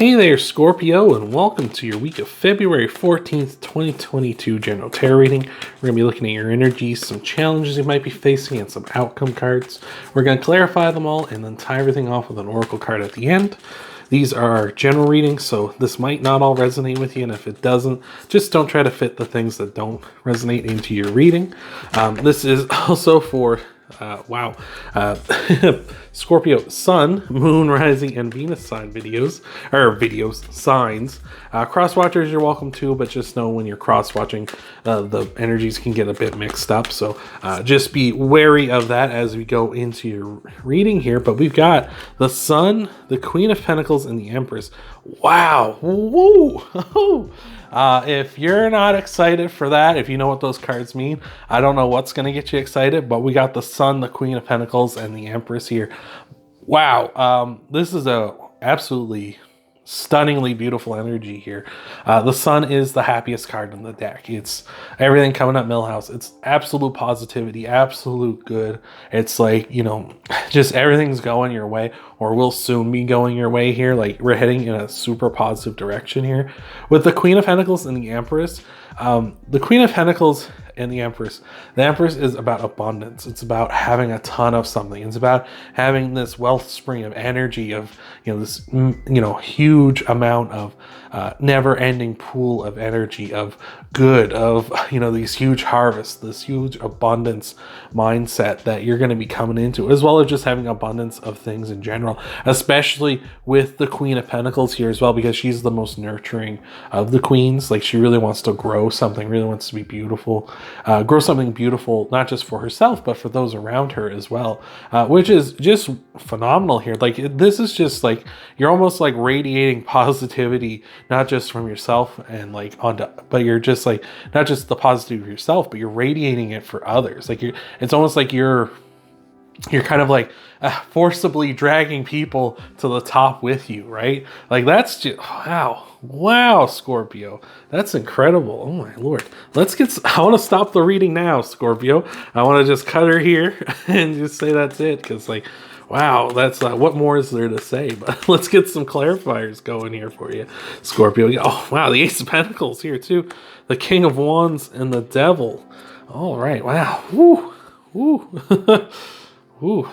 Hey there, Scorpio, and welcome to your week of February 14th, 2022 general tarot reading. We're going to be looking at your energies, some challenges you might be facing, and some outcome cards. We're going to clarify them all and then tie everything off with an oracle card at the end. These are our general readings, so this might not all resonate with you, and if it doesn't, just don't try to fit the things that don't resonate into your reading. This is also for Scorpio Sun, Moon, Rising, and Venus sign signs. Cross watchers you're welcome to, but just know when you're cross watching, the energies can get a bit mixed up. So just be wary of that as we go into your reading here. But we've got the Sun, the Queen of Pentacles, and the Empress. Wow. Woo. If you're not excited for that, if you know what those cards mean, I don't know what's going to get you excited, but we got the Sun, the Queen of Pentacles, and the Empress here. Wow. This is a absolutely stunningly beautiful energy here. The Sun is the happiest card in the deck. It's everything coming up Millhouse. It's absolute positivity, absolute good. It's like, just everything's going your way, or will soon be going your way here. Like, we're heading in a super positive direction here. With the Queen of Pentacles and the Empress, the Queen of Pentacles and the Empress is about abundance. It's about having a ton of something. It's about having this wellspring of energy of, this, huge amount of never-ending pool of energy, of good, of, these huge harvests, this huge abundance mindset that you're going to be coming into, as well as just having abundance of things in general, especially with the Queen of Pentacles here as well, because she's the most nurturing of the queens. Like, she really wants to grow something, really wants to be beautiful, grow something beautiful, not just for herself, but for those around her as well, which is just phenomenal here. Like, this is just like, you're almost like radiating positivity, not just from yourself and like onto, but you're just like, not just the positivity of yourself, but you're radiating it for others. Like, it's almost like you're kind of like forcibly dragging people to the top with you, right? Like, that's just, wow, Scorpio, that's incredible. Oh my Lord. I want to stop the reading now, Scorpio. I want to just cut her here and just say that's it. Because, like, wow, that's what more is there to say? But let's get some clarifiers going here for you, Scorpio. Oh, wow, the Ace of Pentacles here too. The King of Wands and the Devil. All right, wow. Woo.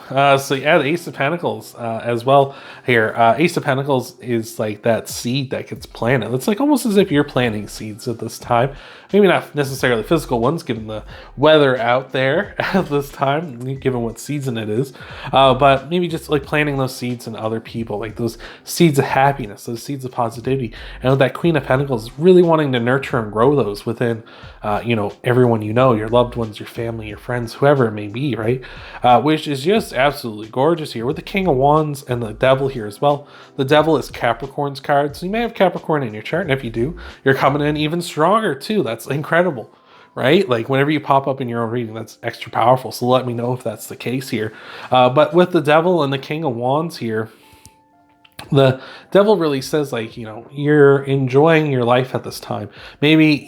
So yeah, the Ace of Pentacles as well here. Ace of Pentacles is like that seed that gets planted. It's like almost as if you're planting seeds at this time. Maybe not necessarily physical ones, given the weather out there at this time, given what season it is. But maybe just like planting those seeds in other people, like those seeds of happiness, those seeds of positivity. And with that Queen of Pentacles, really wanting to nurture and grow those within, everyone your loved ones, your family, your friends, whoever it may be, right? Which is just absolutely gorgeous here with the King of Wands and the Devil here as well. The Devil is Capricorn's card, so you may have Capricorn in your chart, and if you do, you're coming in even stronger too. That's incredible, right? Like, whenever you pop up in your own reading, that's extra powerful. So let me know if that's the case here. But with the Devil and the King of Wands here, the Devil really says, like, you're enjoying your life at this time. Maybe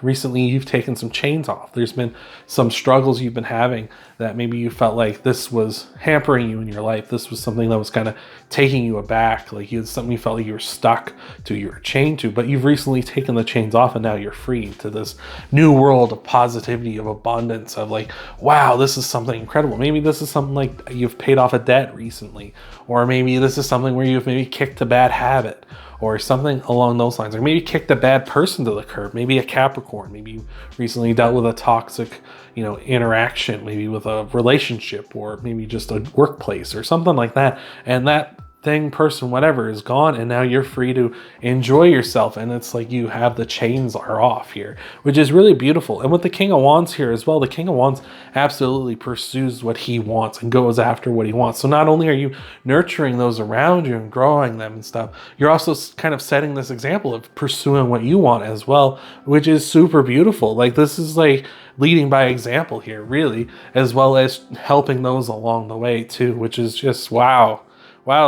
recently you've taken some chains off. There's been some struggles you've been having that maybe you felt like this was hampering you in your life. This was something that was kind of taking you aback. Like, it's something you felt like you were stuck to, you were chained to, but you've recently taken the chains off and now you're free to this new world of positivity, of abundance, of like, wow, this is something incredible. Maybe this is something like you've paid off a debt recently, or maybe this is something where you've maybe kicked a bad habit or something along those lines, or maybe kicked a bad person to the curb, maybe a Capricorn, maybe you recently dealt with a toxic, interaction, maybe with a relationship, or maybe just a workplace or something like that. And that thing, person, whatever is gone, and now you're free to enjoy yourself, and it's like you have the chains are off here, which is really beautiful. And with the King of Wands here as well, the King of Wands absolutely pursues what he wants and goes after what he wants. So not only are you nurturing those around you and growing them and stuff, you're also kind of setting this example of pursuing what you want as well, which is super beautiful. Like, this is like leading by example here, really, as well as helping those along the way too, which is just wow,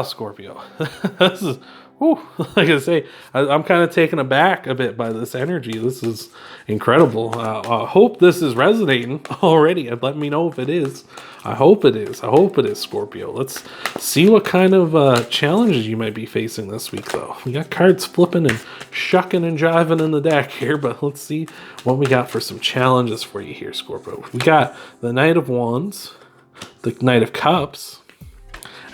Scorpio. This is Ooh, like I say, I'm kind of taken aback a bit by this energy. This is incredible. I hope this is resonating already, and let me know if it is. I hope it is. I hope it is, Scorpio. Let's see what kind of challenges you might be facing this week, though. We got cards flipping and shucking and jiving in the deck here, but let's see what we got for some challenges for you here, Scorpio. We got the Knight of Wands, the Knight of Cups,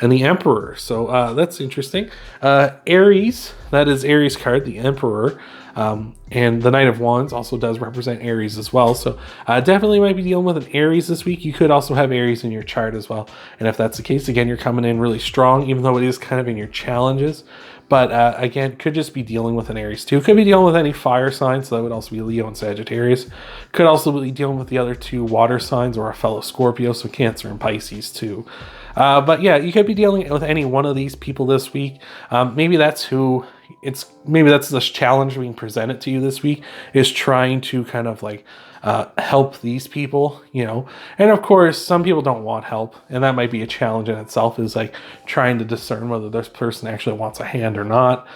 and the Emperor. So that's interesting. Aries, that is Aries card, the Emperor. And the Knight of Wands also does represent Aries as well. So definitely might be dealing with an Aries this week. You could also have Aries in your chart as well. And if that's the case, again, you're coming in really strong, even though it is kind of in your challenges. But again, could just be dealing with an Aries too. Could be dealing with any fire signs. So that would also be Leo and Sagittarius. Could also be dealing with the other two water signs or a fellow Scorpio. So Cancer and Pisces too. But yeah, you could be dealing with any one of these people this week. Maybe that's this challenge being presented to you this week, is trying to kind of like help these people, you know. And of course, some people don't want help, and that might be a challenge in itself, is like trying to discern whether this person actually wants a hand or not.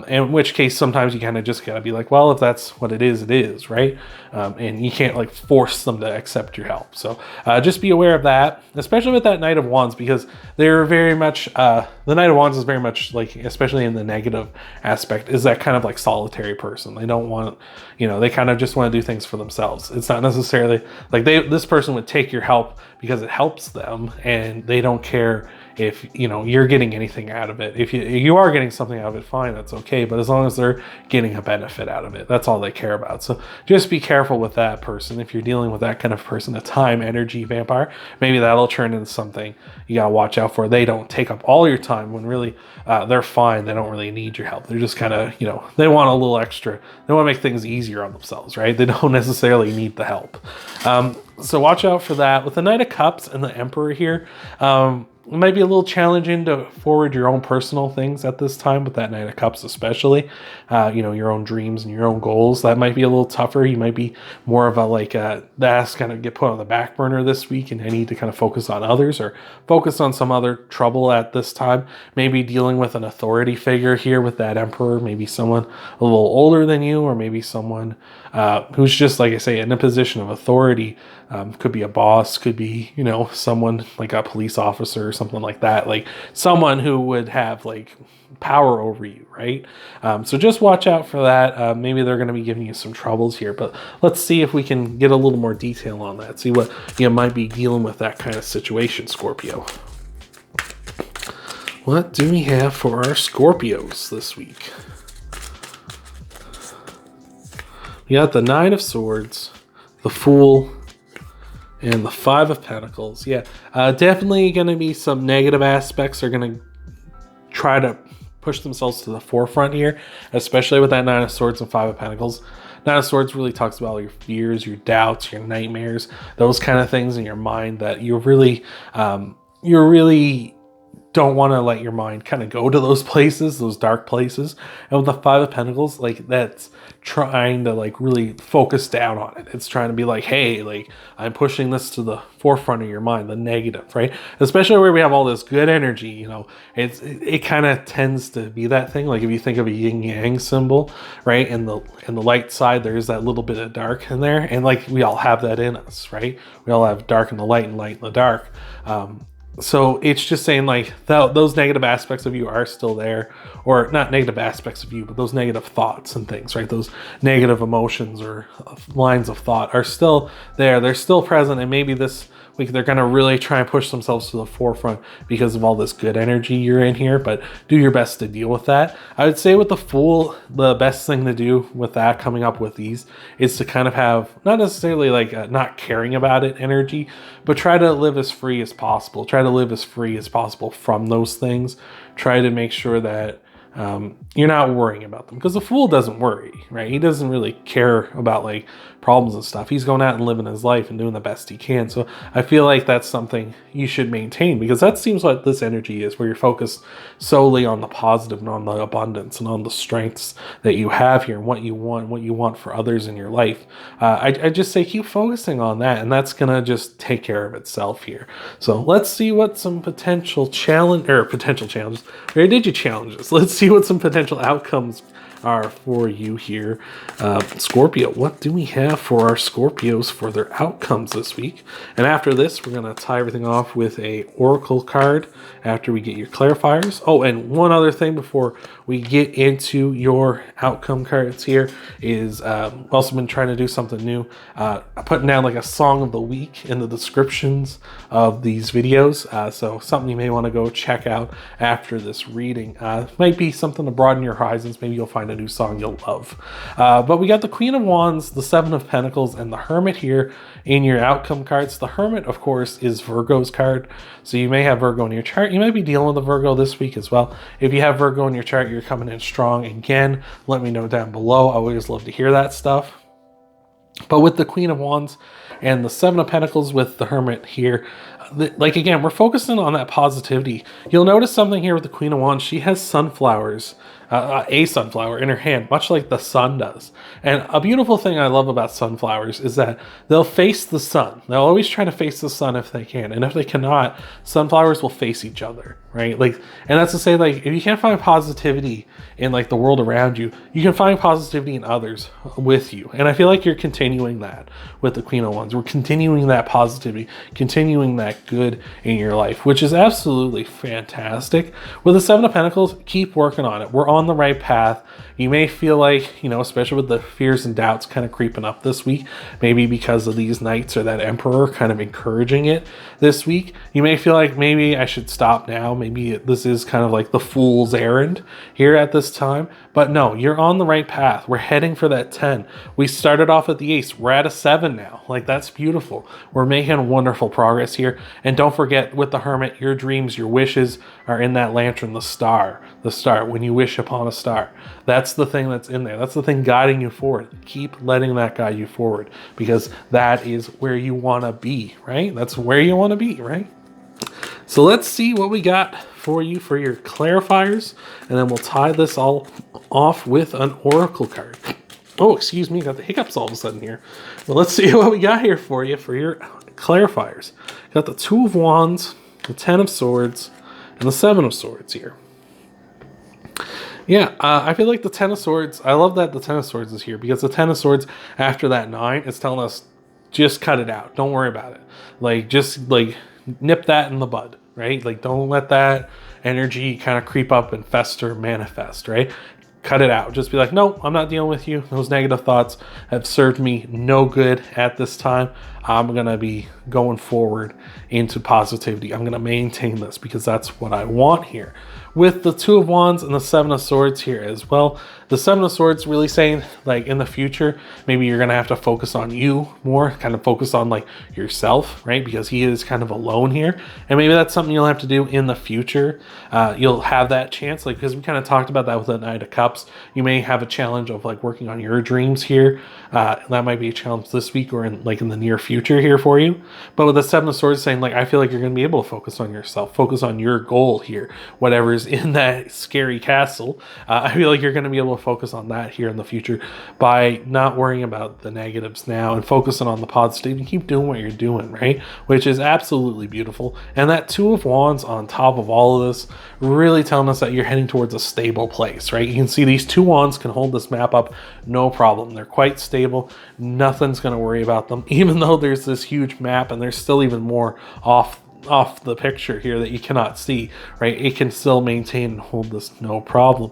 In which case, sometimes you kind of just gotta be like, well, if that's what it is, right? And you can't like force them to accept your help. So just be aware of that, especially with that Knight of Wands, because they're very much, the Knight of Wands is very much like, especially in the negative aspect, is that kind of like solitary person. They don't want, you know, they kind of just want to do things for themselves. It's not necessarily like this person would take your help because it helps them, and they don't care if, you know, you're getting anything out of it. If you are getting something out of it, fine, that's okay. But as long as they're getting a benefit out of it, that's all they care about. So just be careful with that person. If you're dealing with that kind of person, a time energy vampire, maybe that'll turn into something you gotta watch out for. They don't take up all your time when really they're fine. They don't really need your help. They're just kind of, you know, they want a little extra. They want to make things easier on themselves, right? They don't necessarily need the help. So watch out for that. With the Knight of Cups and the Emperor here, it might be a little challenging to forward your own personal things at this time, with that Knight of Cups especially. You know, your own dreams and your own goals. That might be a little tougher. You might be more of a like that's kind of get put on the back burner this week, and I need to kind of focus on others or focus on some other trouble at this time. Maybe dealing with an authority figure here with that Emperor. Maybe someone a little older than you, or maybe someone who's just, like I say, in a position of authority. Could be a boss, could be, you know, someone like a police officer or something like that, like someone who would have like power over you, right? So just watch out for that. Maybe they're going to be giving you some troubles here, but let's see if we can get a little more detail on that. See what you might be dealing with, that kind of situation, Scorpio. What do we have for our Scorpios this week? We got the Nine of Swords, the Fool, and the Five of Pentacles. Yeah, definitely going to be some negative aspects. They're going to try to push themselves to the forefront here, especially with that Nine of Swords and Five of Pentacles. Nine of Swords really talks about your fears, your doubts, your nightmares, those kind of things in your mind that you really don't want to let your mind kind of go to those places, those dark places. And with the Five of Pentacles, like that's trying to like really focus down on it. It's trying to be like, hey, like I'm pushing this to the forefront of your mind, the negative, right? Especially where we have all this good energy, you know, it kind of tends to be that thing. Like if you think of a yin yang symbol, right? And the light side, there's that little bit of dark in there. And like we all have that in us, right? We all have dark in the light and light in the dark. So it's just saying like those negative aspects of you are still there, or not negative aspects of you, but those negative thoughts and things, right? Those negative emotions or lines of thought are still there. They're still present. And maybe this week they're going to really try and push themselves to the forefront because of all this good energy you're in here, but do your best to deal with that. I would say with the Fool, the best thing to do with that, coming up with these, is to kind of have not necessarily like not caring about it energy, but try to live as free as possible. Try to live as free as possible from those things. Try to make sure that you're not worrying about them, because the Fool doesn't worry, right? He doesn't really care about like problems and stuff. He's going out and living his life and doing the best he can. So I feel like that's something you should maintain, because that seems like this energy is, where you're focused solely on the positive and on the abundance and on the strengths that you have here and what you want for others in your life. I just say keep focusing on that, and that's gonna just take care of itself here. So let's see what some potential challenges. Where did you challenges? Let's see see what some potential outcomes are for you here, Scorpio. What do we have for our Scorpios for their outcomes this week? And after this, we're going to tie everything off with a oracle card after we get your clarifiers. Oh, and one other thing before we get into your outcome cards here is also been trying to do something new. I'm putting down like a song of the week in the descriptions of these videos, so something you may want to go check out after this reading. Might be something to broaden your horizons. Maybe you'll find a new song you'll love. But we got the Queen of Wands, the Seven of Pentacles, and the Hermit here in your outcome cards. The Hermit, of course, is Virgo's card, so you may have Virgo in your chart. You might be dealing with a Virgo this week as well. If you have Virgo in your chart, you're coming in strong. Again, let me know down below. I always love to hear that stuff. But with the Queen of Wands and the Seven of Pentacles with the Hermit here, like again, we're focusing on that positivity. You'll notice something here with the Queen of Wands. She has sunflowers, a sunflower in her hand, much like the sun does. And a beautiful thing I love about sunflowers is that they'll face the sun. They'll always try to face the sun if they can. And if they cannot, sunflowers will face each other, right? Like, and that's to say, like, if you can't find positivity in like the world around you, you can find positivity in others with you. And I feel like you're continuing that with the Queen of Wands. We're continuing that positivity, continuing that good in your life, which is absolutely fantastic. With the Seven of Pentacles, keep working on it. We're on the right path. You may feel like, you know, especially with the fears and doubts kind of creeping up this week, maybe because of these Knights or that Emperor kind of encouraging it this week, you may feel like maybe I should stop now. Maybe this is kind of like the fool's errand here at this time. But no, you're on the right path. We're heading for that 10. We started off at the Ace. We're at a 7 now. Like, that's beautiful. We're making wonderful progress here. And don't forget, with the Hermit, your dreams, your wishes are in that lantern, the star. The star, when you wish upon a star. That's the thing that's in there. That's the thing guiding you forward. Keep letting that guide you forward, because that is where you want to be, right? That's where you want to be, right? So let's see what we got for you for your clarifiers, and then we'll tie this all off with an oracle card. Oh, excuse me, got the hiccups all of a sudden here. Well, let's see what we got here for you for your clarifiers. Got the Two of Wands, the Ten of Swords, and the Seven of Swords here. Yeah, I feel like the Ten of Swords, I love that the Ten of Swords is here, because the Ten of Swords, after that 9, it's telling us, just cut it out. Don't worry about it. Like, just, like, nip that in the bud, right? Like, don't let that energy kind of creep up and fester, manifest, right? Cut it out. Just be like, no, I'm not dealing with you. Those negative thoughts have served me no good at this time. I'm going to be going forward into positivity. I'm going to maintain this because that's what I want here. With the Two of Wands and the Seven of Swords here as well, the Seven of Swords really saying, like, in the future, maybe you're going to have to focus on you more, kind of focus on, like, yourself, right? Because he is kind of alone here. And maybe that's something you'll have to do in the future. You'll have that chance, like, because we kind of talked about that with the Knight of Cups. You may have a challenge of, like, working on your dreams here. That might be a challenge this week or in the near future here for you. But with the Seven of Swords saying, like, I feel like you're going to be able to focus on yourself, focus on your goal here, whatever is in that scary castle. I feel like you're going to be able to focus on that here in the future by not worrying about the negatives now and focusing on the positive and keep doing what you're doing, right? Which is absolutely beautiful. And that Two of Wands on top of all of this really telling us that you're heading towards a stable place, right? You can see these two wands can hold this map up no problem. They're quite stable. Nothing's going to worry about them, even though there's this huge map and there's still even more off the picture here that you cannot see, right? It can still maintain and hold this no problem,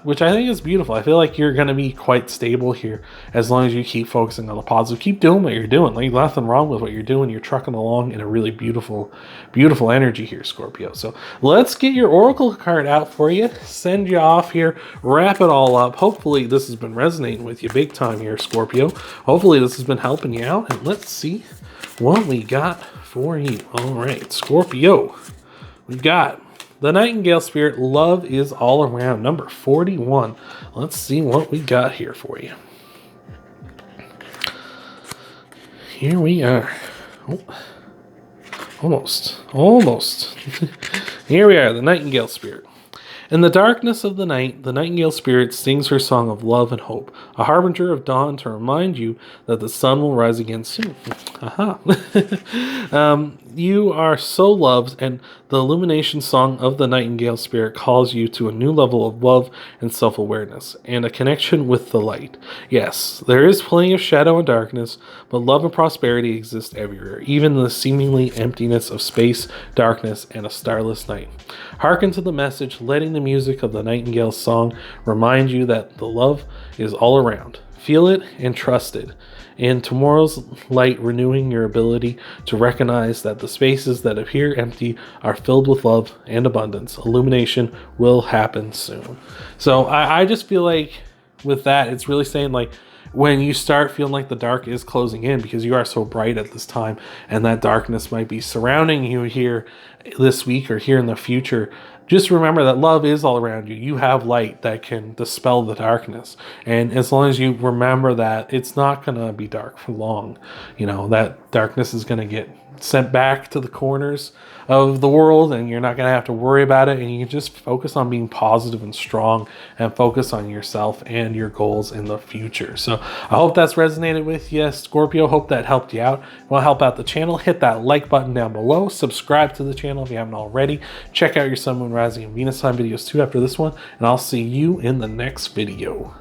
which I think is beautiful. I feel like you're going to be quite stable here as long as you keep focusing on the positive. Keep doing what you're doing. Like, nothing wrong with what you're doing. You're trucking along in a really beautiful, beautiful energy here, Scorpio. So let's get your oracle card out for you, send you off here, wrap it all up. Hopefully this has been resonating with you big time here, Scorpio. Hopefully this has been helping you out, and let's see what we got for you. All right, Scorpio, we've got the Nightingale Spirit. Love is all around, number 41. Let's see what we got here for you. Here we are. Oh, almost. Here we are, the Nightingale Spirit. In the darkness of the night, the Nightingale Spirit sings her song of love and hope, a harbinger of dawn to remind you that the sun will rise again soon. Aha. You are so loved, and the illumination song of the Nightingale Spirit calls you to a new level of love and self-awareness, and a connection with the light. Yes, there is plenty of shadow and darkness, but love and prosperity exist everywhere, even in the seemingly emptiness of space, darkness, and a starless night. Hearken to the message, letting the music of the Nightingale's song remind you that the love is all around. Feel it and trust it. And tomorrow's light renewing your ability to recognize that the spaces that appear empty are filled with love and abundance. Illumination will happen soon. So I just feel like with that, it's really saying like when you start feeling like the dark is closing in because you are so bright at this time and that darkness might be surrounding you here this week or here in the future, just remember that love is all around you. You have light that can dispel the darkness. And as long as you remember that, it's not going to be dark for long. You know, that darkness is going to get sent back to the corners of the world and you're not going to have to worry about it. And you can just focus on being positive and strong and focus on yourself and your goals in the future. So I hope that's resonated with you, Scorpio. Hope that helped you out. If you want to help out the channel, hit that like button down below. Subscribe to the channel if you haven't already. Check out your Sun, Moon, Rising, and Venus sign videos too after this one. And I'll see you in the next video.